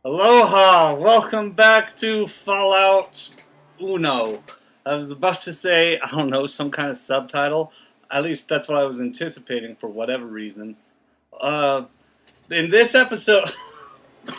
Aloha! Welcome back to Fallout Uno. I was about to say, I don't know, some kind of subtitle. At least that's what I was anticipating for whatever reason. Uh, in this episode,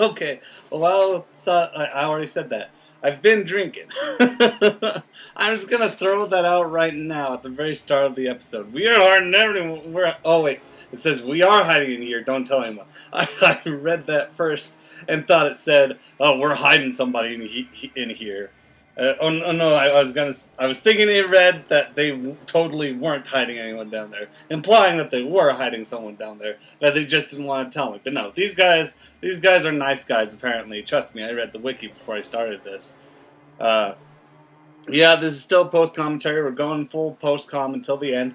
okay, well, so I already said that. I've been drinking. I'm just gonna throw that out right now at the very start of the episode. We are never. Oh wait, it says we are hiding in here. Don't tell anyone. I read that first and thought it said, "Oh, we're hiding somebody in here." Oh no, I was thinking it read that they totally weren't hiding anyone down there, implying that they were hiding someone down there that they just didn't want to tell me. But no, these guys are nice guys apparently. Trust me, I read the wiki before I started this. Uh, yeah, this is still post commentary. We're going full post com until the end.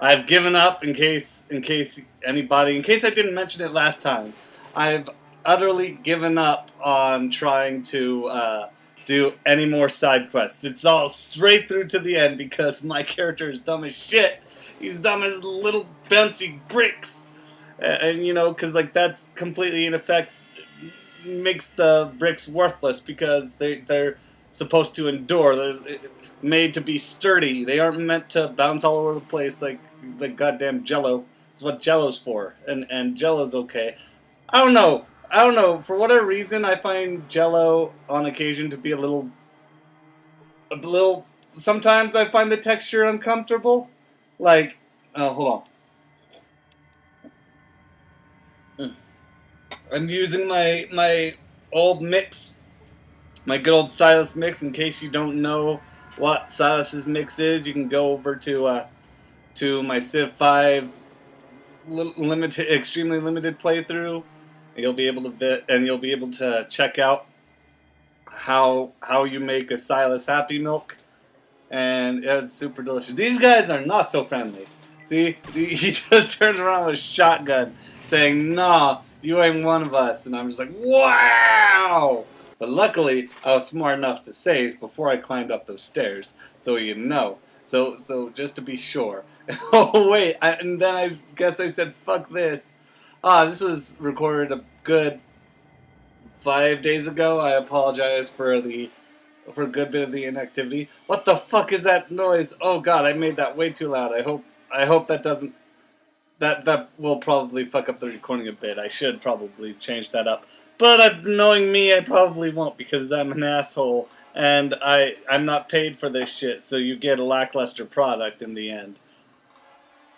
I've given up in case I didn't mention it last time. I've utterly given up on trying to do any more side quests. It's all straight through to the end because my character is dumb as shit. He's dumb as little bouncy bricks, and you know, because like that's completely in effect makes the bricks worthless because they're supposed to endure. They're made to be sturdy. They aren't meant to bounce all over the place like goddamn Jello. That's what Jello's for, and Jello's okay. I don't know. For whatever reason, I find Jello on occasion to be a little. Sometimes I find the texture uncomfortable. Like, oh, hold on. I'm using my old mix, my good old Silas mix. In case you don't know what Silas's mix is, you can go over to my Civ 5 extremely limited playthrough. You'll be able to check out how you make a Silas Happy Milk, and it's super delicious. These guys are not so friendly. See, he just turns around with a shotgun, saying, "Nah, you ain't one of us," and I'm just like, "Wow!" But luckily, I was smart enough to save before I climbed up those stairs, so you know. So just to be sure. Oh wait, and then I guess I said, "Fuck this." This was recorded a good 5 days ago. I apologize for a good bit of the inactivity. What the fuck is that noise? Oh god, I made that way too loud. I hope that doesn't that will probably fuck up the recording a bit. I should probably change that up. But knowing me, I probably won't because I'm an asshole and I'm not paid for this shit. So you get a lackluster product in the end.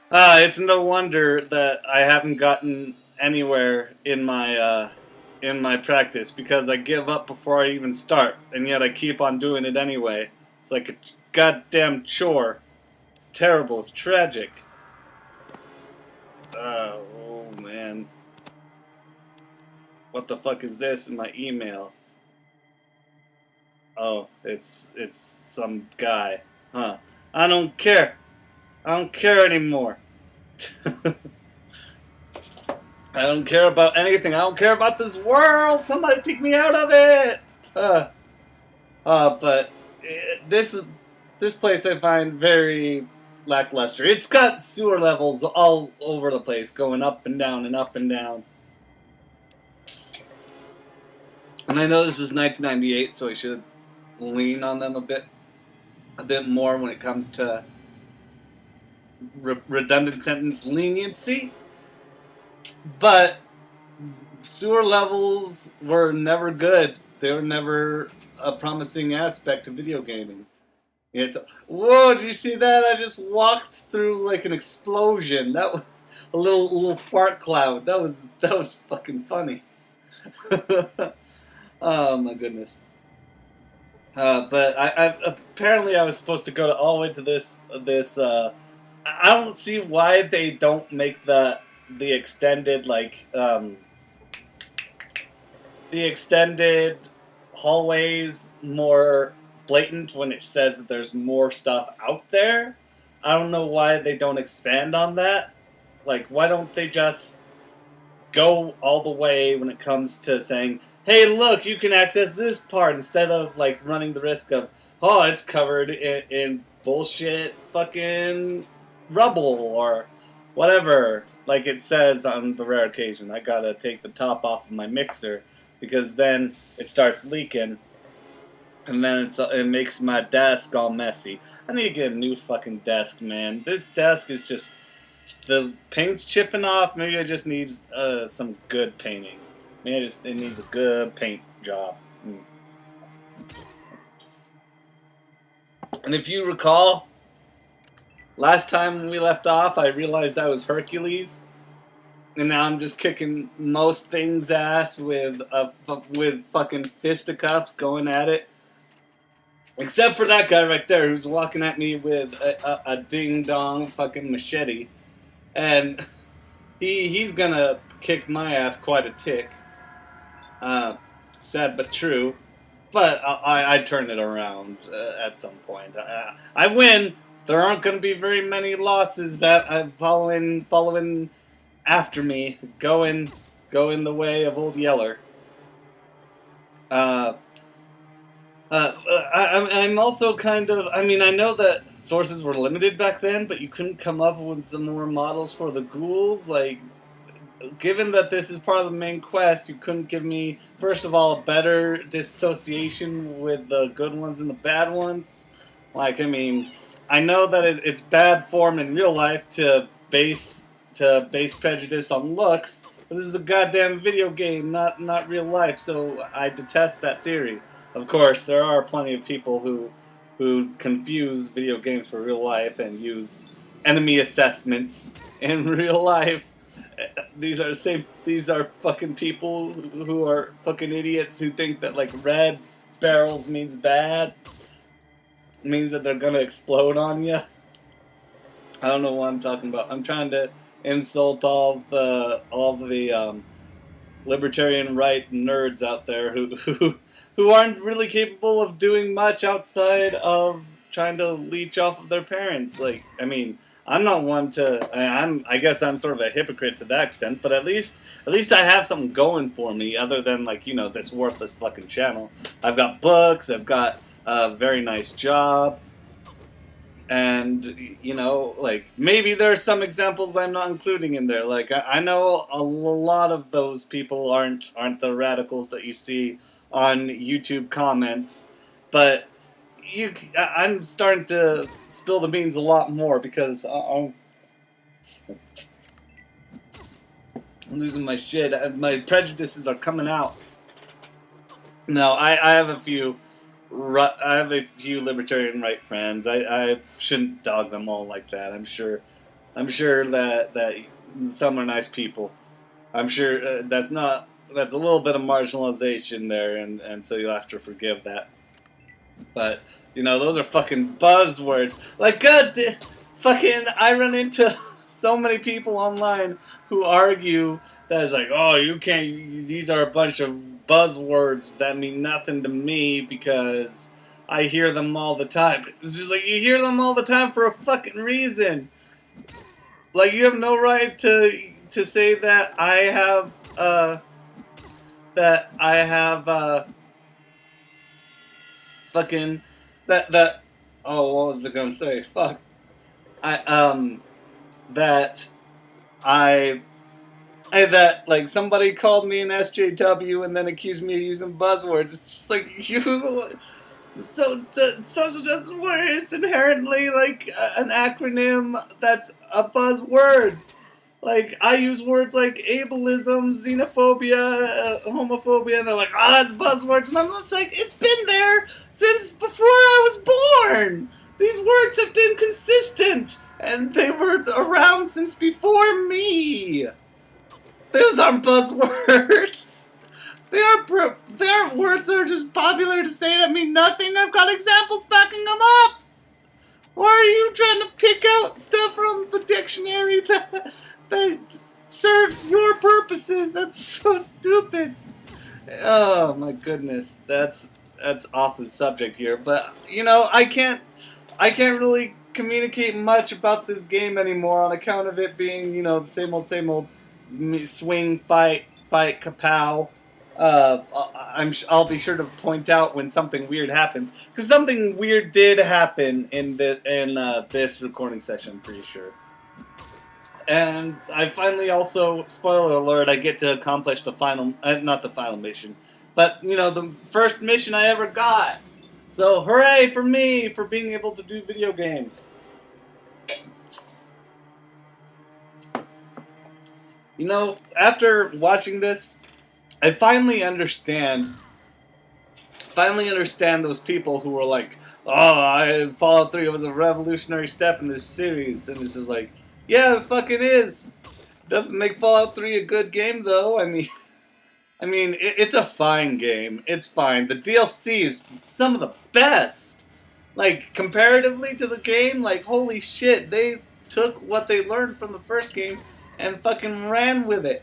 It's no wonder that I haven't gotten anywhere in my practice because I give up before I even start, and yet I keep on doing it anyway. It's like a goddamn chore. It's terrible. It's tragic. Oh man. What the fuck is this in my email? Oh, it's some guy. Huh. I don't care. I don't care anymore. I don't care about anything. I don't care about this world. Somebody take me out of it. But this place I find very lackluster. It's got sewer levels all over the place, going up and down and up and down. And I know this is 1998, so I should lean on them a bit more when it comes to redundant sentence leniency. But sewer levels were never good. They were never a promising aspect to video gaming. It's whoa! Did you see that? I just walked through like an explosion. That was a little fart cloud. That was fucking funny. Oh my goodness. But I apparently I was supposed to go all the way to this. I don't see why they don't make the extended the extended hallways more blatant when it says that there's more stuff out there. I don't know why they don't expand on that. Like, why don't they just go all the way when it comes to saying, hey, look, you can access this part, instead of like running the risk of, oh, it's covered in bullshit fucking rubble or whatever. Like it says on the rare occasion, I gotta take the top off of my mixer because then it starts leaking, and then it makes my desk all messy. I need to get a new fucking desk, man. This desk is just, the paint's chipping off. Maybe I just need some good painting. Maybe it needs a good paint job. And if you recall, last time we left off, I realized I was Hercules, and now I'm just kicking most things' ass with fucking fisticuffs going at it. Except for that guy right there who's walking at me with a ding-dong fucking machete. And he's gonna kick my ass quite a tick. Sad but true. But I turn it around at some point. I win. There aren't going to be very many losses that following after me, going the way of Old Yeller. I'm also kind of, I mean, I know that sources were limited back then, but you couldn't come up with some more models for the ghouls. Like, given that this is part of the main quest, you couldn't give me, first of all, a better dissociation with the good ones and the bad ones. Like, I mean, I know that it's bad form in real life to base prejudice on looks, but this is a goddamn video game, not real life, so I detest that theory. Of course, there are plenty of people who confuse video games for real life and use enemy assessments in real life. These are fucking people who are fucking idiots who think that, like, red barrels means bad. It means that they're gonna explode on you. I don't know what I'm talking about. I'm trying to insult all the libertarian right nerds out there who aren't really capable of doing much outside of trying to leech off of their parents. Like, I mean, I'm not one to. I guess I'm sort of a hypocrite to that extent, but at least I have something going for me other than, like, you know, this worthless fucking channel. I've got books. I've got a very nice job, and, you know, like, maybe there are some examples I'm not including in there. Like, I know a lot of those people aren't the radicals that you see on YouTube comments, but I'm starting to spill the beans a lot more because I'm losing my shit. My prejudices are coming out. No, I have a few libertarian right friends. I shouldn't dog them all like that. I'm sure that some are nice people. I'm sure that's a little bit of marginalization there, and so you'll have to forgive that. But, you know, those are fucking buzzwords. Like, I run into so many people online who argue that it's like, oh, you can't, these are a bunch of buzzwords that mean nothing to me because I hear them all the time. It's just like, you hear them all the time for a fucking reason. Like, you have no right to say that I have fucking oh, what was I gonna say? Fuck. That like somebody called me an SJW and then accused me of using buzzwords. It's just like, social justice warrior is inherently like an acronym that's a buzzword. Like, I use words like ableism, xenophobia, homophobia, and they're like, oh, that's buzzwords. And I'm just like, it's been there since before I was born. These words have been consistent, and they were around since before me. Those aren't buzzwords. They aren't words that are just popular to say that mean nothing. I've got examples backing them up. Or are you trying to pick out stuff from the dictionary that serves your purposes? That's so stupid. Oh my goodness, that's off the subject here. But, you know, I can't really communicate much about this game anymore on account of it being, you know, the same old swing, fight, kapow. I'll be sure to point out when something weird happens, because something weird did happen in this recording session. I'm pretty sure. And I finally also, spoiler alert, I get to accomplish the final, not the final mission, but, you know, the first mission I ever got. So, hooray for me for being able to do video games. You know, after watching this, I finally understand those people who were like, oh, Fallout 3 was a revolutionary step in this series. And it's just like, yeah, it fucking is. Doesn't make Fallout 3 a good game, though. It's a fine game. It's fine. The DLC is some of the best. Like, comparatively to the game, like, holy shit, they took what they learned from the first game and fucking ran with it.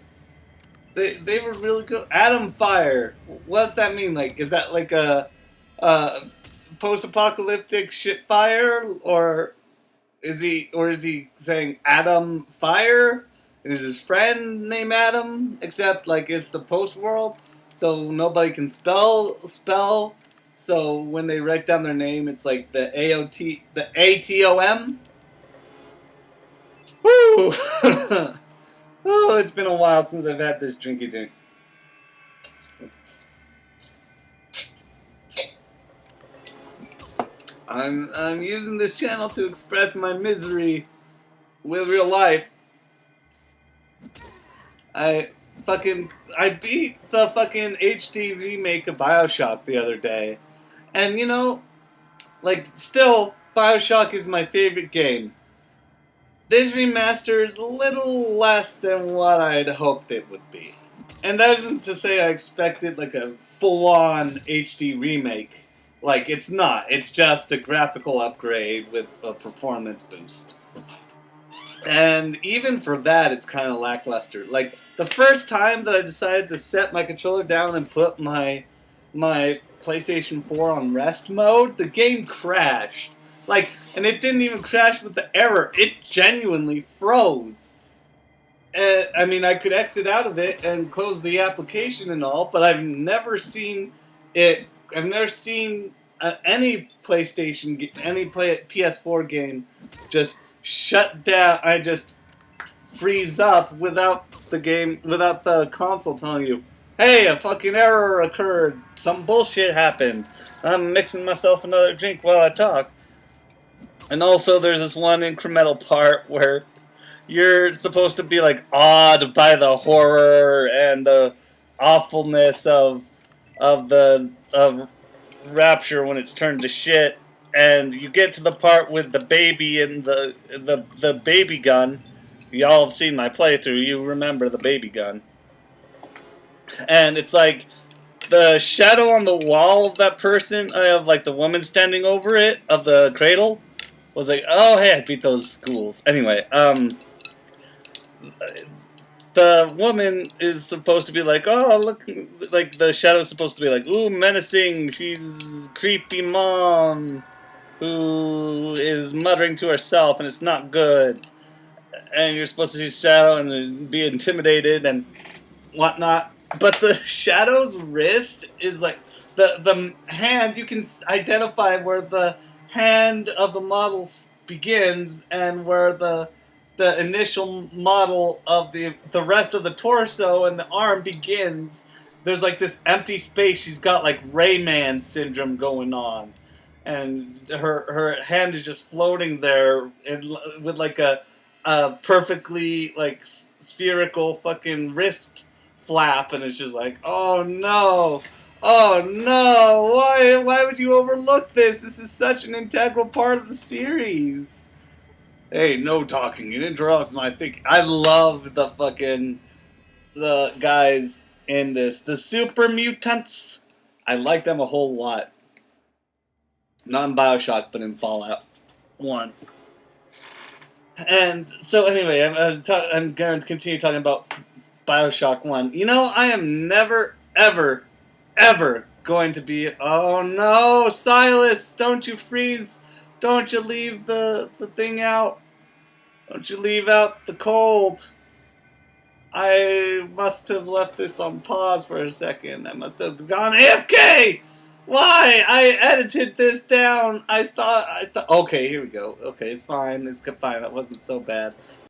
They were really good. Atom Fire. What's that mean? Like, is that like a post-apocalyptic shit fire, or is he saying Atom Fire? Is his friend named Adam? Except like it's the post world, so nobody can spell. So when they write down their name, it's like the ATOM. Woo! Oh, it's been a while since I've had this drinky drink. I'm using this channel to express my misery with real life. I beat the fucking HD remake of BioShock the other day. And you know, like, still, BioShock is my favorite game. This remaster is a little less than what I'd hoped it would be. And that isn't to say I expected like a full-on HD remake. Like, it's not. It's just a graphical upgrade with a performance boost. And even for that, it's kind of lackluster. Like, the first time that I decided to set my controller down and put my PlayStation 4 on rest mode, the game crashed. Like, and it didn't even crash with the error. It genuinely froze. I could exit out of it and close the application and all, but I've never seen it. I've never seen any PS4 game just shut down. I just freeze up without the console telling you, hey, a fucking error occurred. Some bullshit happened. I'm mixing myself another drink while I talk. And also, there's this one incremental part where you're supposed to be like awed by the horror and the awfulness of Rapture when it's turned to shit, and you get to the part with the baby and the baby gun. Y'all have seen my playthrough. You remember the baby gun, and it's like the shadow on the wall of that person, of like the woman standing over it of the cradle, was like, oh hey, I beat those schools. Anyway, the woman is supposed to be like, oh look, like the shadow's supposed to be like, ooh, menacing, she's creepy mom who is muttering to herself and it's not good. And you're supposed to see shadow and be intimidated and whatnot. But the shadow's wrist is like the hand, you can identify where the hand of the model begins and where the initial model of the rest of the torso and the arm begins. There's like this empty space. She's got like Rayman syndrome going on, and her hand is just floating there with like a perfectly like spherical fucking wrist flap, and it's just like, oh no. Oh no! Why would you overlook this? This is such an integral part of the series. Hey, no talking. You interrupt my thinking. I love the guys in this. The super mutants. I like them a whole lot. Not in BioShock, but in Fallout 1. And so anyway, I'm going to continue talking about BioShock 1. You know, I am never, ever, ever going to be... Oh no, Silas! Don't you freeze! Don't you leave the thing out! Don't you leave out the cold! I must have left this on pause for a second. I must have gone AFK! Why? I edited this down. I thought... Okay, here we go. Okay, it's fine. It's fine. That wasn't so bad.